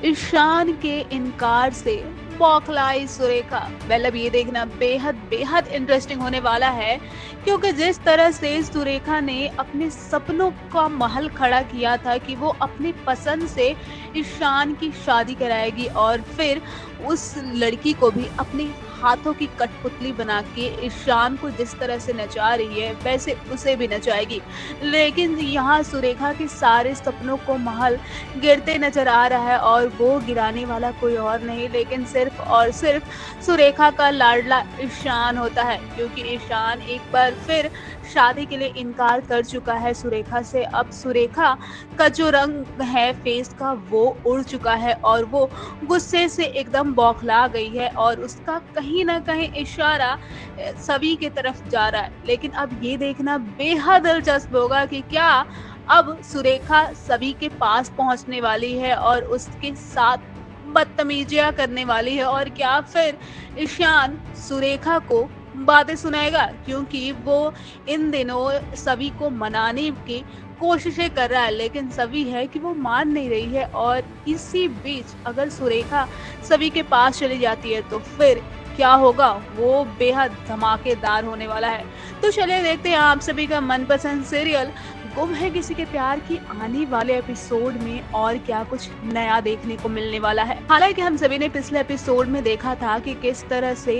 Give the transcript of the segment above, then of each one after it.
ईशान के इनकार से बौखलाई सुरेखा। अब ये देखना बेहद बेहद इंटरेस्टिंग होने वाला है, क्योंकि जिस तरह से सुरेखा ने अपने सपनों का महल खड़ा किया था कि वो अपनी पसंद से ईशान की शादी कराएगी और फिर उस लड़की को भी अपने हाथों की कठपुतली बना के ईशान को जिस तरह से नचा रही है वैसे उसे भी नचाएगी। लेकिन यहाँ सुरेखा के सारे सपनों को महल गिरते नजर आ रहा है और वो गिराने वाला कोई और नहीं लेकिन सिर्फ और सिर्फ सुरेखा का लाडला ईशान होता है, क्योंकि ईशान एक बार फिर शादी के लिए इनकार कर चुका है सुरेखा से। अब सुरेखा का जो रंग है फेस का वो उड़ चुका है और वो गुस्से से एकदम बौखला गई है और उसका कहीं ना कहीं इशारा सभी की तरफ जा रहा है। लेकिन अब ये देखना बेहद दिलचस्प होगा कि क्या अब सुरेखा सभी के पास पहुंचने वाली है और उसके साथ बदतमीजियां करने वाली है, और क्या फिर ईशान सुरेखा को बातें सुनाएगा, क्योंकि वो इन दिनों सभी को मनाने की कोशिशें कर रहा है लेकिन सभी है कि वो मान नहीं रही है। और इसी बीच अगर सुरेखा सभी के पास चली जाती है तो फिर क्या होगा, वो बेहद धमाकेदार होने वाला है। तो चलिए देखते हैं आप सभी का मनपसंद सीरियल गुम है किसी के प्यार की आने वाले एपिसोड में और क्या कुछ नया देखने को मिलने वाला है। हालांकि हम सभी ने पिछले एपिसोड में देखा था कि किस तरह से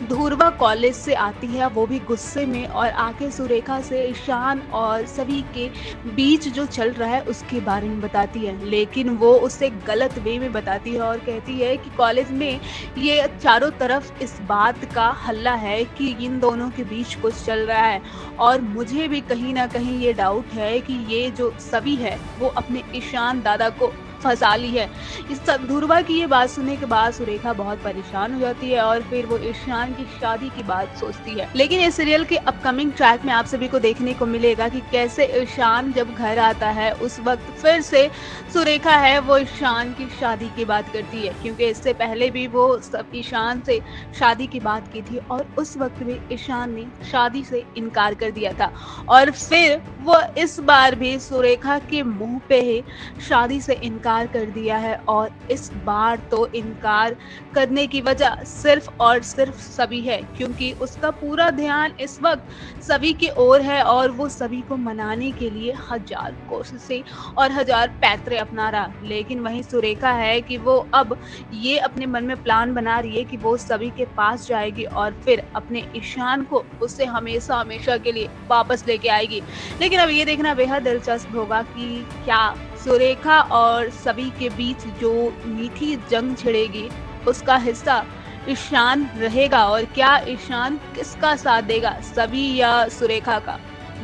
ध्रुवा कॉलेज से आती है, वो भी गुस्से में, और आके सुरेखा से ईशान और सभी के बीच जो चल रहा है उसके बारे में बताती है, लेकिन वो उसे गलत वे में बताती है और कहती है कि कॉलेज में ये चारों तरफ इस बात का हल्ला है कि इन दोनों के बीच कुछ चल रहा है और मुझे भी कहीं ना कहीं ये डाउट है कि ये जो सभी है वो अपने ईशान दादा को फंसा ली है। इस ध्रुवा की ये बात सुनने के बाद सुरेखा बहुत परेशान हो जाती है और फिर वो ईशान की शादी की बात सोचती है। लेकिन इस सीरियल के अपकमिंग ट्रैक में आप सभी को देखने को मिलेगा कि कैसे ईशान जब घर आता है उस वक्त फिर से सुरेखा है वो ईशान की शादी की बात करती है, क्योंकि इससे पहले भी वो सब ईशान से शादी की बात की थी और उस वक्त भी ईशान ने शादी से इनकार कर दिया था और फिर वो इस बार भी सुरेखा के मुंह पे ही शादी से इनकार कर दिया है। और इस बार तो इनकार करने की वजह सिर्फ और सिर्फ सभी है, क्योंकि उसका पूरा ध्यान इस वक्त सभी की ओर है और वो सभी को मनाने के लिए हजार कोशिशें और हजार पैतरे अपना रहा। लेकिन वहीं सुरेखा है कि वो अब ये अपने मन में प्लान बना रही है कि वो सभी के पास जाएगी और फिर अपने ईशान को उससे हमेशा हमेशा के लिए वापस लेके आएगी। लेकिन अब ये देखना बेहद दिलचस्प होगा कि क्या सुरेखा और सभी के बीच जो मीठी जंग छिड़ेगी उसका हिस्सा ईशान रहेगा और क्या ईशान किसका साथ देगा, सभी या सुरेखा का।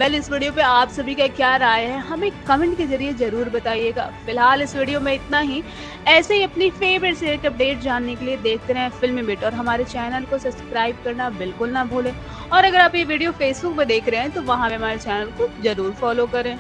इस वीडियो पे आप सभी का क्या राय है हमें कमेंट के जरिए जरूर बताइएगा। फिलहाल इस वीडियो में इतना ही। ऐसे ही अपनी फेवरेट सीरियल के अपडेट जानने के लिए देखते रहें फिल्मी बिट और हमारे चैनल को सब्सक्राइब करना बिल्कुल ना भूलें। और अगर आप ये वीडियो फेसबुक पे देख रहे हैं तो वहाँ पे हमारे चैनल को जरूर फॉलो करें।